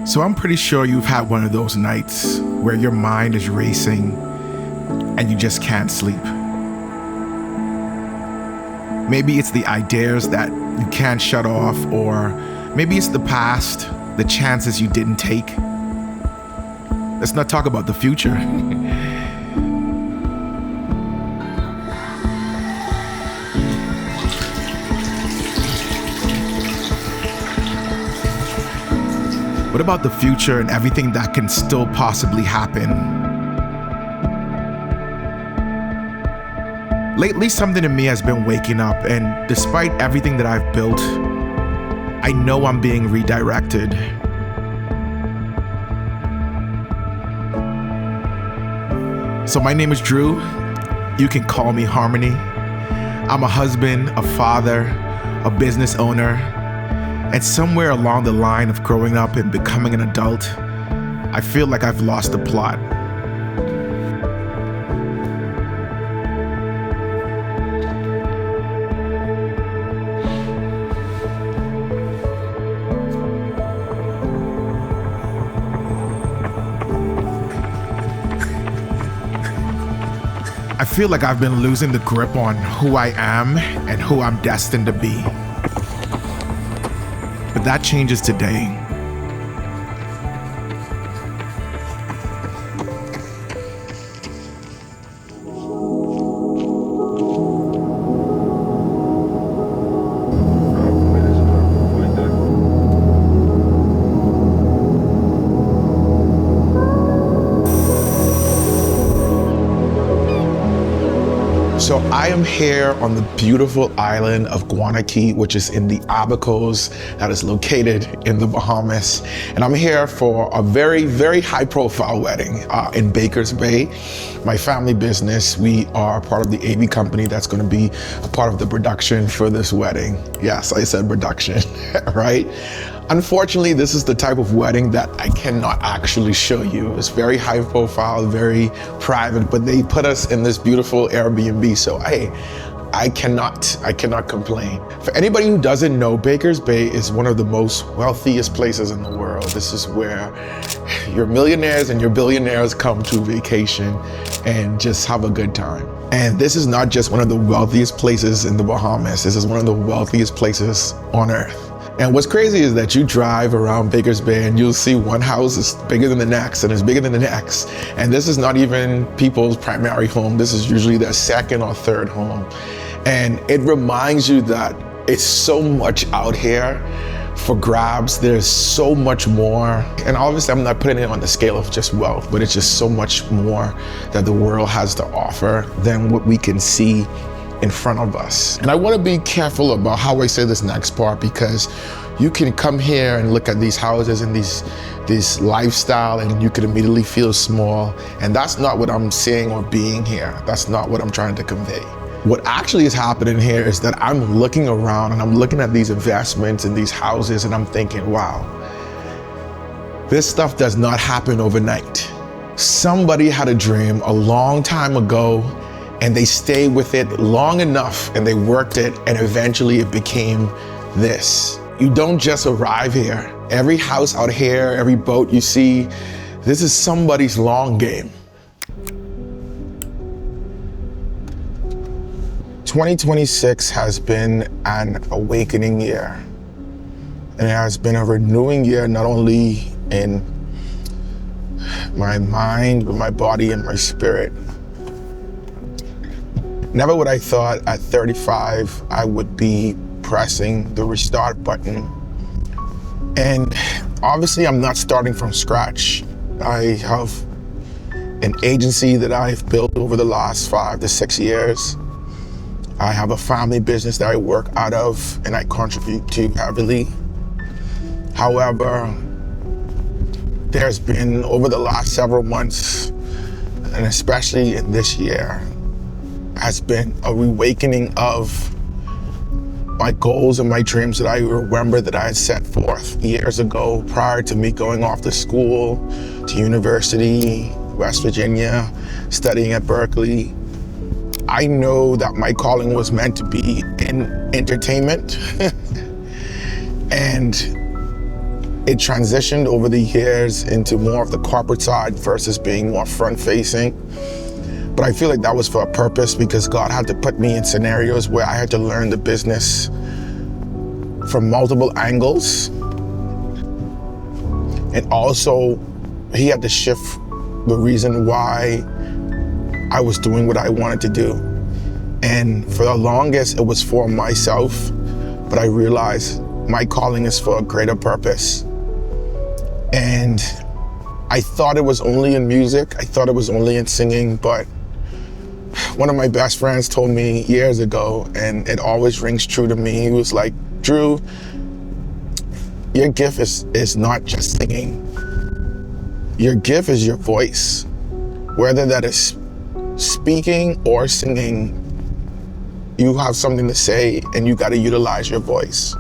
So I'm pretty sure you've had one of those nights where your mind is racing and you just can't sleep. Maybe it's the ideas that you can't shut off, or maybe it's the past, the chances you didn't take. Let's not talk about the future. What about the future and everything that can still possibly happen? Lately, something in me has been waking up, and despite everything that I've built, I know I'm being redirected. So my name is Drew. You can call me Harmony. I'm a husband, a father, a business owner. And somewhere along the line of growing up and becoming an adult, I feel like I've lost the plot. I feel like I've been losing the grip on who I am and who I'm destined to be. But that changes today. So I am here on the beautiful island of Guanaqui, which is in the Abacos, that is located in the Bahamas. And I'm here for a very, very high profile wedding in Baker's Bay. My family business, we are part of the AV company that's gonna be a part of the production for this wedding. Yes, I said production, right? Unfortunately, this is the type of wedding that I cannot actually show you. It's very high profile, very private, but they put us in this beautiful Airbnb. So hey, I cannot complain. For anybody who doesn't know, Baker's Bay is one of the most wealthiest places in the world. This is where your millionaires and your billionaires come to vacation and just have a good time. And this is not just one of the wealthiest places in the Bahamas. This is one of the wealthiest places on earth. And what's crazy is that you drive around Baker's Bay and you'll see one house is bigger than the next and it's bigger than the next. And this is not even people's primary home. This is usually their second or third home. And it reminds you that it's so much out here for grabs. There's so much more. And obviously I'm not putting it on the scale of just wealth, but it's just so much more that the world has to offer than what we can see in front of us. And I want to be careful about how I say this next part, because you can come here and look at these houses and this lifestyle and you can immediately feel small. And that's not what I'm seeing or being here. That's not what I'm trying to convey. What actually is happening here is that I'm looking around and I'm looking at these investments and these houses and I'm thinking, wow, this stuff does not happen overnight. Somebody had a dream a long time ago and they stayed with it long enough and they worked it, and eventually it became this. You don't just arrive here. Every house out here, every boat you see, this is somebody's long game. 2026 has been an awakening year. And it has been a renewing year, not only in my mind, but my body and my spirit. Never would I thought at 35 I would be pressing the restart button. And obviously I'm not starting from scratch. I have an agency that I've built over the last 5 to 6 years. I have a family business that I work out of and I contribute to heavily. However, there's been, over the last several months, and especially in this year, has been a reawakening of my goals and my dreams that I remember that I had set forth years ago, prior to me going off to school, to university, West Virginia, studying at Berkeley. I know that my calling was meant to be in entertainment. And it transitioned over the years into more of the corporate side versus being more front-facing. But I feel like that was for a purpose, because God had to put me in scenarios where I had to learn the business from multiple angles. And also, He had to shift the reason why I was doing what I wanted to do. And for the longest, it was for myself, but I realized my calling is for a greater purpose. And I thought it was only in music. I thought it was only in singing, but one of my best friends told me years ago, and it always rings true to me. He was like, Drew, your gift is not just singing. Your gift is your voice. Whether that is speaking or singing, you have something to say and you got to utilize your voice.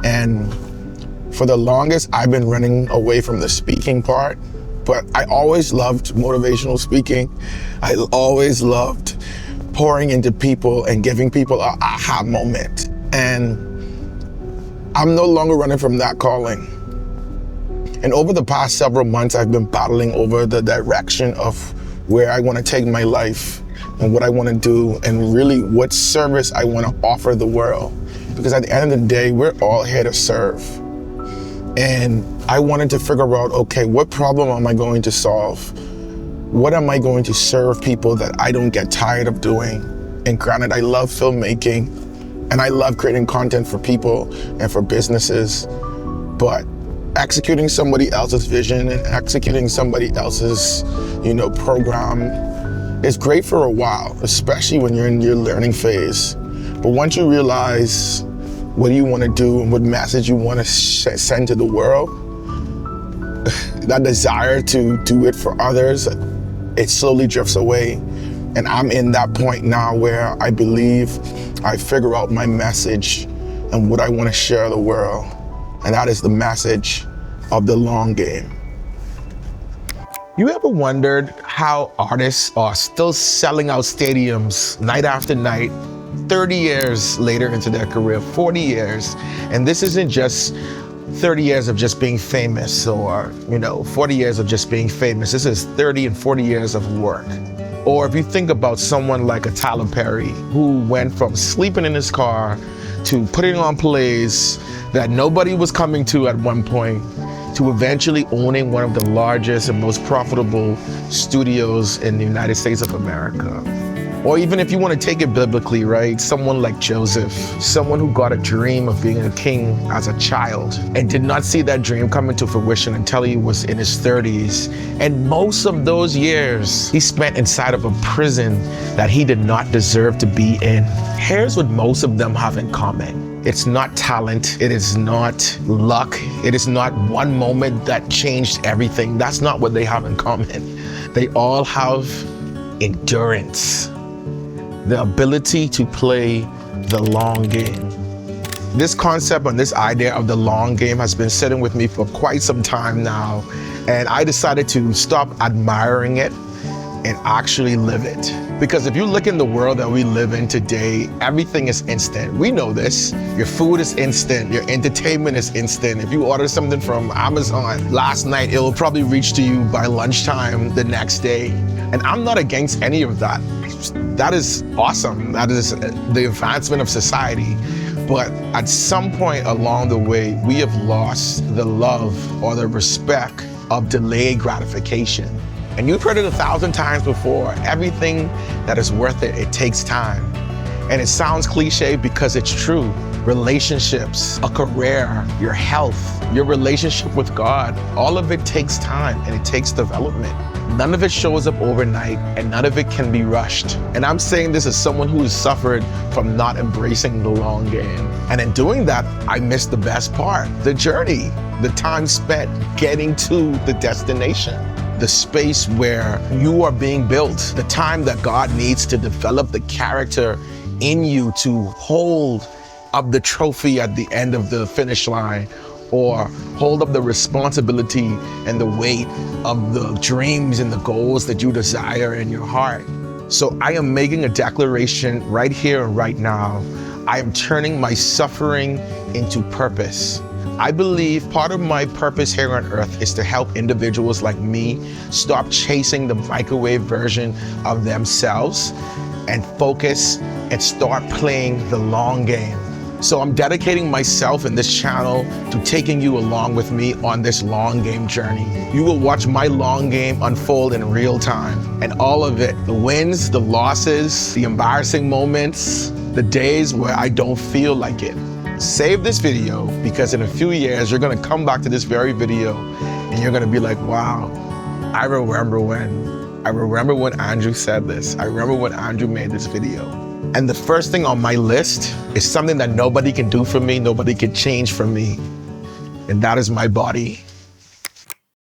And for the longest, I've been running away from the speaking part, but I always loved motivational speaking. I always loved pouring into people and giving people an aha moment. And I'm no longer running from that calling. And over the past several months, I've been battling over the direction of where I want to take my life and what I want to do, and really what service I want to offer the world. Because at the end of the day, we're all here to serve. And I wanted to figure out, okay, what problem am I going to solve? What am I going to serve people that I don't get tired of doing? And granted, I love filmmaking and I love creating content for people and for businesses, but executing somebody else's vision and executing somebody else's, program is great for a while, especially when you're in your learning phase. But once you realize what you want to do and what message you want to send to the world, that desire to do it for others, it slowly drifts away. And I'm in that point now where I believe I figure out my message and what I want to share the world. And that is the message of the long game. You ever wondered how artists are still selling out stadiums night after night, 30 years later into their career, 40 years, and this isn't just 30 years of just being famous or, 40 years of just being famous. This is 30 and 40 years of work. Or if you think about someone like a Tyler Perry, who went from sleeping in his car to putting on plays that nobody was coming to at one point, to eventually owning one of the largest and most profitable studios in the United States of America. Or even if you want to take it biblically, right? Someone like Joseph, someone who got a dream of being a king as a child and did not see that dream come into fruition until he was in his 30s. And most of those years he spent inside of a prison that he did not deserve to be in. Here's what most of them have in common. It's not talent, it is not luck, it is not one moment that changed everything. That's not what they have in common. They all have endurance, the ability to play the long game. This concept and this idea of the long game has been sitting with me for quite some time now, and I decided to stop admiring it and actually live it. Because if you look in the world that we live in today, everything is instant. We know this. Your food is instant. Your entertainment is instant. If you order something from Amazon last night, it will probably reach to you by lunchtime the next day. And I'm not against any of that. That is awesome. That is the advancement of society. But at some point along the way, we have lost the love or the respect of delayed gratification. And you've heard it 1,000 times before. Everything that is worth it, it takes time. And it sounds cliche because it's true. Relationships, a career, your health, your relationship with God, all of it takes time and it takes development. None of it shows up overnight and none of it can be rushed. And I'm saying this as someone who has suffered from not embracing the long game. And in doing that, I missed the best part, the journey, the time spent getting to the destination. The space where you are being built, the time that God needs to develop the character in you to hold up the trophy at the end of the finish line, or hold up the responsibility and the weight of the dreams and the goals that you desire in your heart. So I am making a declaration right here and right now. I am turning my suffering into purpose. I believe part of my purpose here on earth is to help individuals like me stop chasing the microwave version of themselves and focus and start playing the long game. So I'm dedicating myself and this channel to taking you along with me on this long game journey. You will watch my long game unfold in real time, and all of it, the wins, the losses, the embarrassing moments, the days where I don't feel like it. Save this video, because in a few years, you're gonna come back to this very video and you're gonna be like, wow, I remember when Andrew said this. I remember when Andrew made this video. And the first thing on my list is something that nobody can do for me, nobody can change for me, and that is my body.